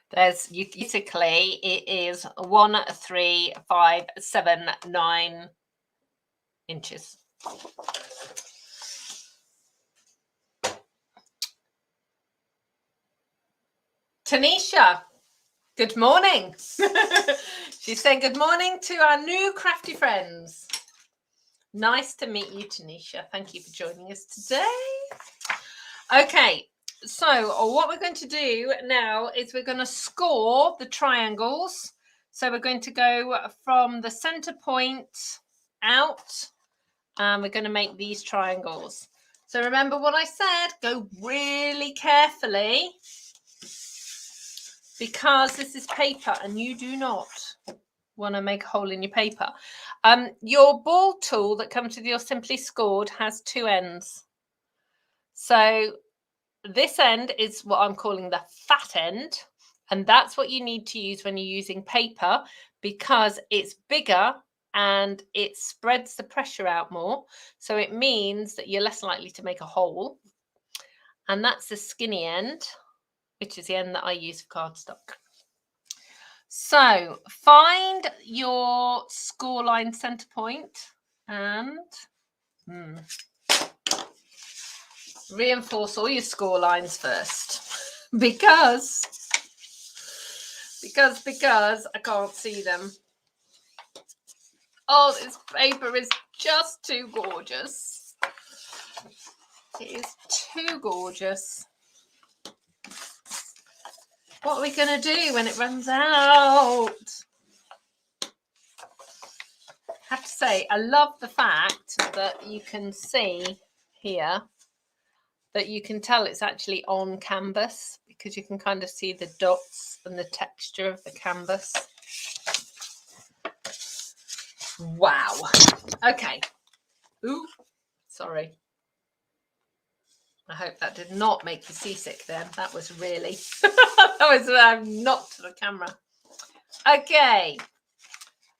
There's basically it is 1, 3, 5, 7, 9 inches. Tanisha, good morning. She's saying good morning to our new crafty friends. Nice to meet you, Tanisha. Thank you for joining us today. Okay, so what we're going to do now is we're going to score the triangles. So we're going to go from the center point out, and we're going to make these triangles. So remember what I said, go really carefully because this is paper and you do not want to make a hole in your paper. Your ball tool that comes with your Simply Scored has 2 ends. So this end is what I'm calling the fat end, and that's what you need to use when you're using paper because it's bigger and it spreads the pressure out more. So it means that you're less likely to make a hole. And that's the skinny end, which is the end that I use for cardstock. So find your score line center point and reinforce all your score lines first because I can't see them. Oh, this paper is just too gorgeous. It is too gorgeous. What are we going to do when it runs out? I have to say, I love the fact that you can see here that you can tell it's actually on canvas, because you can kind of see the dots and the texture of the canvas. Wow. Okay. Ooh, sorry. I hope that did not make you seasick then. That was really, that was knocked the camera. Okay.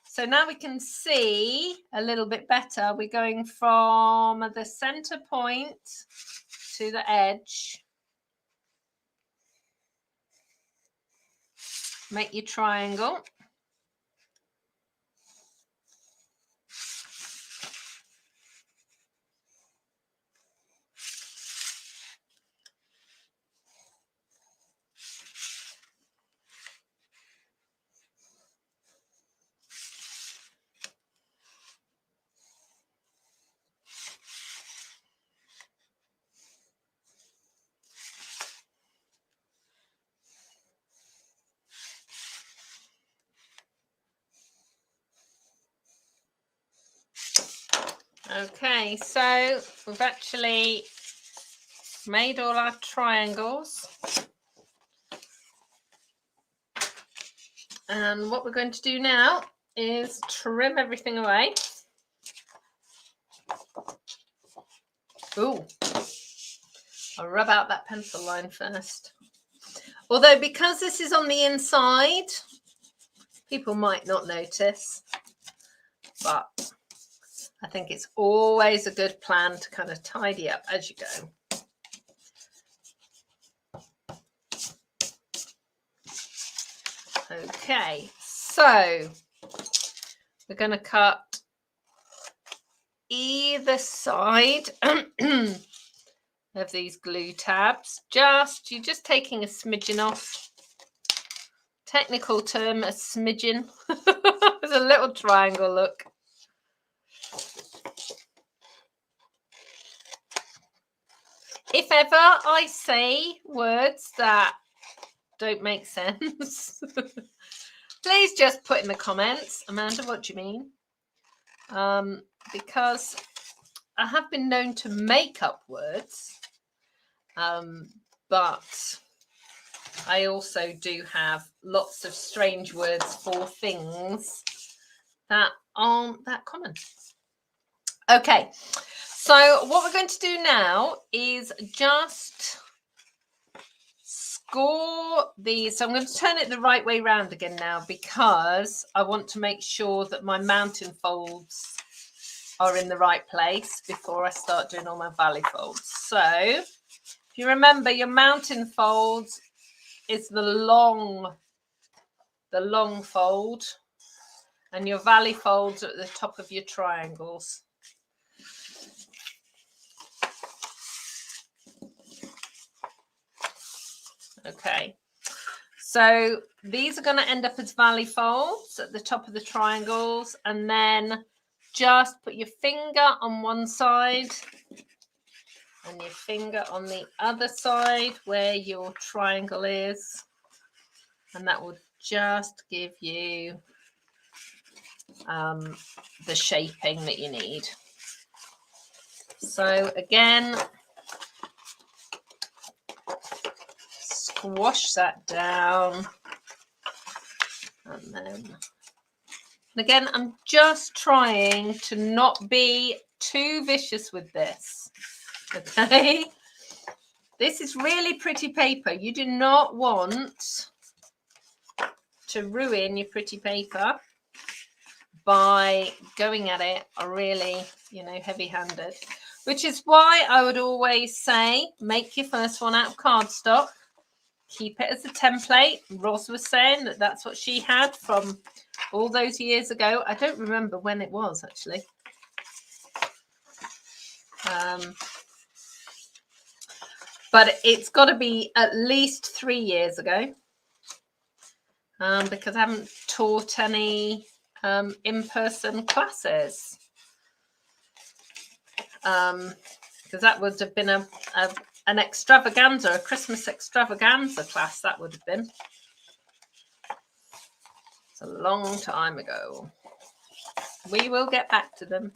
So now we can see a little bit better. We're going from the center point to the edge. Make your triangle. Okay, so we've actually made all our triangles. And what we're going to do now is trim everything away. Ooh, I'll rub out that pencil line first. Although, because this is on the inside, people might not notice, but I think it's always a good plan to kind of tidy up as you go. Okay, so we're going to cut either side of these glue tabs. You're just taking a smidgen off. Technical term, a smidgen. There's a little triangle, look. If ever I say words that don't make sense, please just put in the comments, Amanda, what do you mean? Because I have been known to make up words, but I also do have lots of strange words for things that aren't that common. Okay, so what we're going to do now is just score these. So I'm going to turn it the right way round again now, because I want to make sure that my mountain folds are in the right place before I start doing all my valley folds. So if you remember, your mountain folds is the long fold, and your valley folds are at the top of your triangles. Okay, so these are going to end up as valley folds at the top of the triangles, and then just put your finger on one side and your finger on the other side where your triangle is, and that will just give you the shaping that you need. So again, squash that down, and then again, I'm just trying to not be too vicious with this. Okay, this is really pretty paper. You do not want to ruin your pretty paper by going at it really, heavy-handed, which is why I would always say make your first one out of cardstock. Keep it as a template. Roz was saying that that's what she had from all those years ago. I don't remember when it was, actually. But it's got to be at least 3 years ago, because I haven't taught any in-person classes, because that would have been a an extravaganza, a Christmas extravaganza class, that would have been. It's a long time ago. We will get back to them.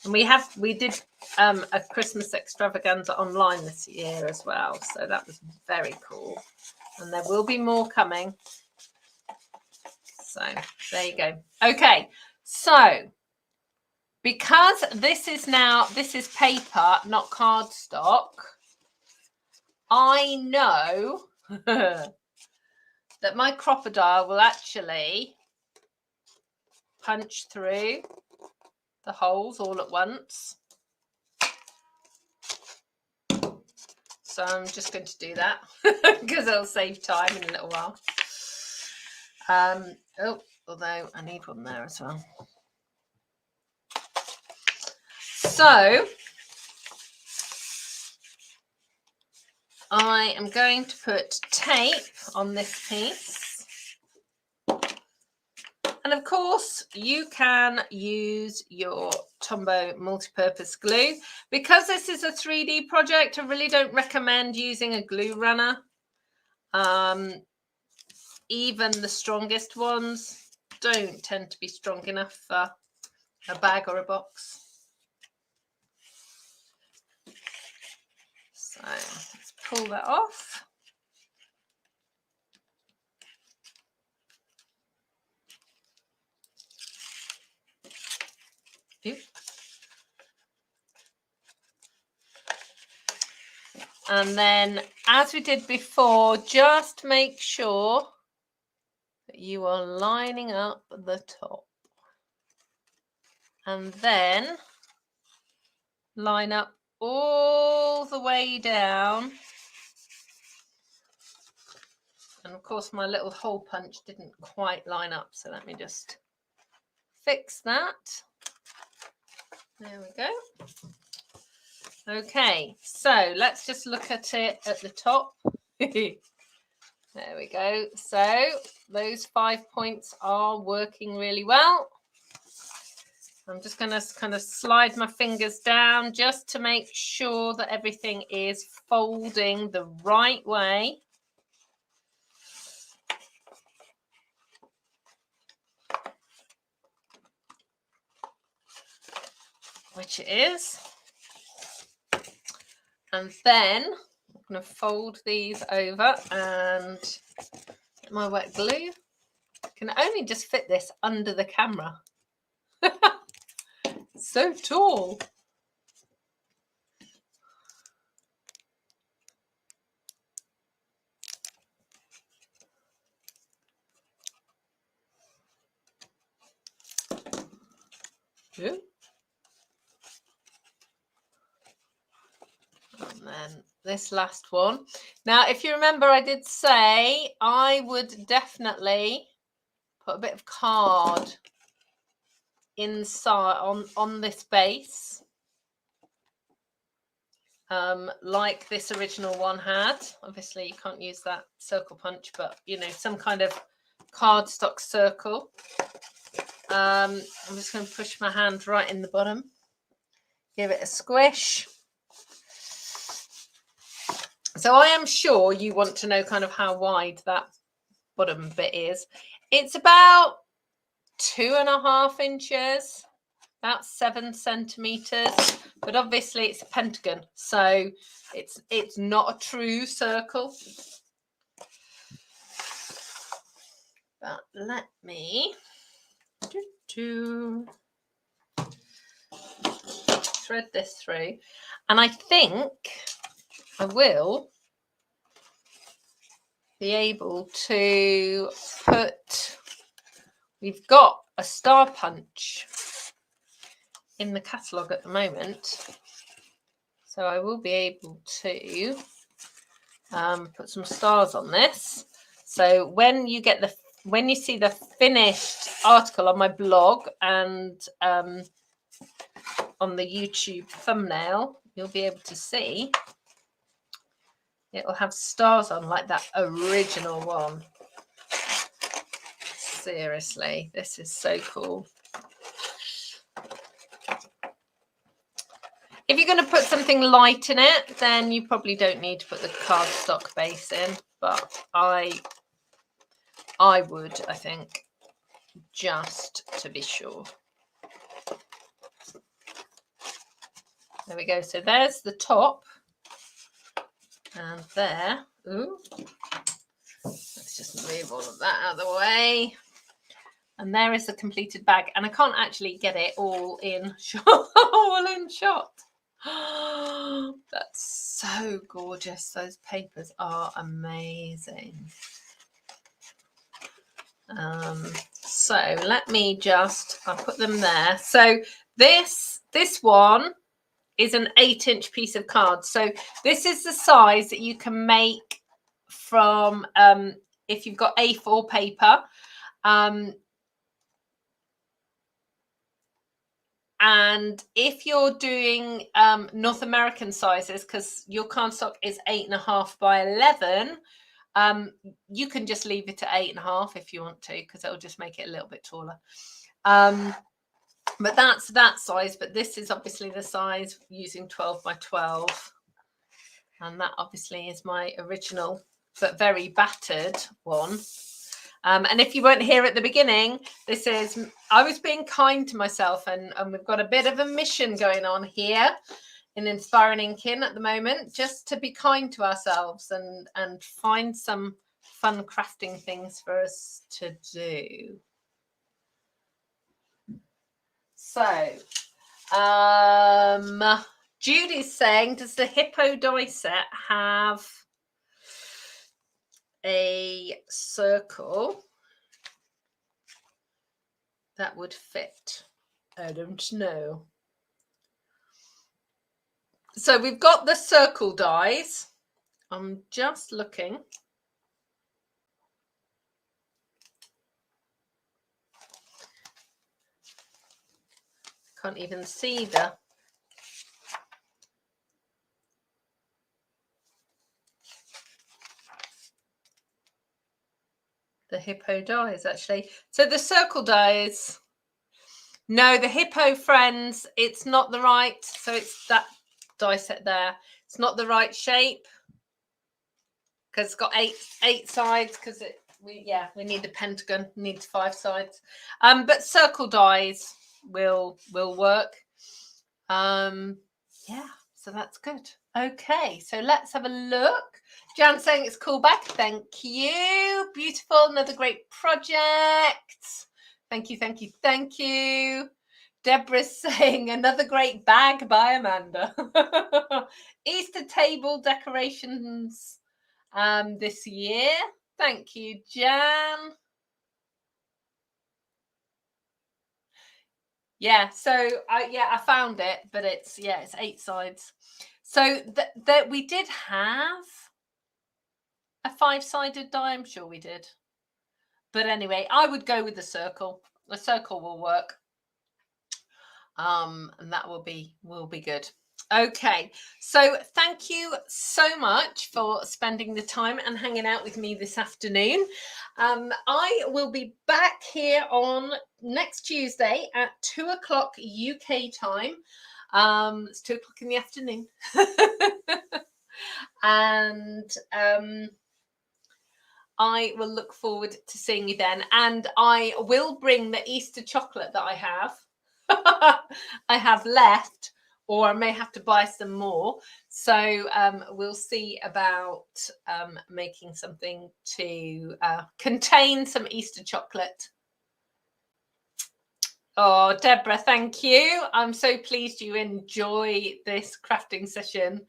And we did a Christmas extravaganza online this year as well. So that was very cool. And there will be more coming. So there you go. Okay, so because this is paper, not cardstock, I know that my crocodile will actually punch through the holes all at once. So I'm just going to do that because it'll save time in a little while. Although I need one there as well. So I am going to put tape on this piece. And of course, you can use your Tombow multi-purpose glue. Because this is a 3D project, I really don't recommend using a glue runner. Even the strongest ones don't tend to be strong enough for a bag or a box. So let's pull that off. And then, as we did before, just make sure that you are lining up the top. And then line up all the way down. And of course, my little hole punch didn't quite line up. So let me just fix that. There we go. Okay, so let's just look at it at the top. There we go. So those 5 points are working really well. I'm just going to kind of slide my fingers down just to make sure that everything is folding the right way. Which it is. And then I'm going to fold these over and get my wet glue. I can only just fit this under the camera. So tall. Yeah. And then this last one. Now, if you remember, I did say I would definitely put a bit of card inside on this base, like this original one had. Obviously, you can't use that circle punch, but you know, some kind of cardstock circle. I'm just going to push my hand right in the bottom, give it a squish. So I am sure you want to know kind of how wide that bottom bit is. It's about 2.5 inches, about 7 centimeters, but obviously it's a pentagon, so it's not a true circle. But let me thread this through, and I think I will be able to put, we've got a star punch in the catalogue at the moment, so I will be able to put some stars on this. So when you see the finished article on my blog and on the YouTube thumbnail, you'll be able to see it will have stars on like that original one. Seriously, this is so cool. If you you're going to put something light in it, then you probably don't need to put the cardstock base in, but I would, I think, just to be sure. There we go. So there's the top. And there, ooh, let's just move all of that out of the way. And there is the completed bag. And I can't actually get it all in shot. All in shot. That's so gorgeous. Those papers are amazing. So let me just, I'll put them there. So this one is an 8-inch piece of card. So this is the size that you can make from if you've got A4 paper. And if you're doing North American sizes, because your cardstock is 8.5 by 11, you can just leave it at 8.5 if you want to, because it'll just make it a little bit taller. But that's that size, but this is obviously the size using 12 by 12. And that obviously is my original, but very battered one. And if you weren't here at the beginning, this is, I was being kind to myself, and we've got a bit of a mission going on here in Inspiring Inking at the moment, just to be kind to ourselves and find some fun crafting things for us to do. So, Judy's saying, does the Hippo die set have a circle that would fit? I don't know. So we've got the circle dies. I'm just looking. Can't even see the Hippo dies, actually. So the circle dies. No, the Hippo, friends, it's not the right. So it's that die set there. It's not the right shape because it's got eight sides. Because we need the pentagon. Needs 5 sides. But circle dies will work. Yeah, so that's good. Okay, so let's have a look. Jan saying it's cool back. Thank you. Beautiful. Another great project. Thank you, thank you, thank you. Deborah's saying another great bag by Amanda. Easter table decorations this year. Thank you, Jan. Yeah, so I found it, but it's 8 sides. So that we did have a 5-sided die, I'm sure we did. But anyway, I would go with the circle. The circle will work. And that will be good. Okay, so thank you so much for spending the time and hanging out with me this afternoon. I will be back here on next Tuesday at 2:00 UK time. It's 2:00 in the afternoon. And I will look forward to seeing you then. And I will bring the Easter chocolate that I have left, or I may have to buy some more. So we'll see about making something to contain some Easter chocolate. Oh, Deborah, thank you. I'm so pleased you enjoy this crafting session.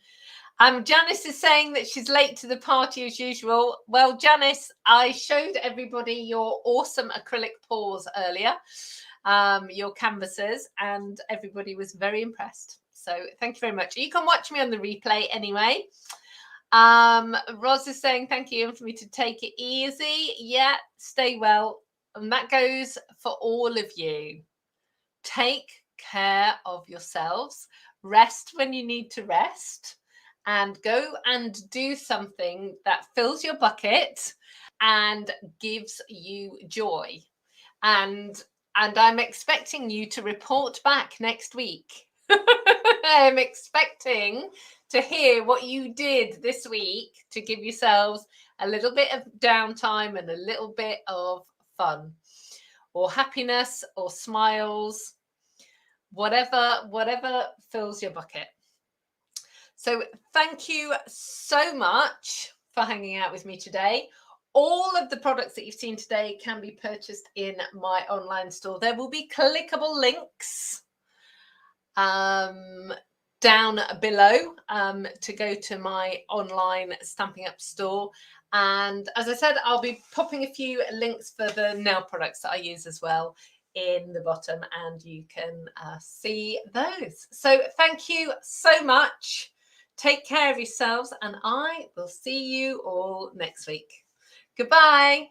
Janice is saying that she's late to the party as usual. Well, Janice, I showed everybody your awesome acrylic pours earlier, your canvases, and everybody was very impressed. So thank you very much. You can watch me on the replay anyway. Roz is saying thank you, and for me to take it easy. Yeah, stay well. And that goes for all of you. Take care of yourselves. Rest when you need to rest. And go and do something that fills your bucket and gives you joy. And I'm expecting you to report back next week I'm expecting to hear what you did this week to give yourselves a little bit of downtime and a little bit of fun or happiness or smiles, whatever fills your bucket. So thank you so much for hanging out with me today. All of the products that you've seen today can be purchased in my online store. There will be clickable links down below to go to my online Stampin' Up store. And as I said, I'll be popping a few links for the nail products that I use as well in the bottom, and you can see those. So thank you so much. Take care of yourselves, and I will see you all next week. Goodbye.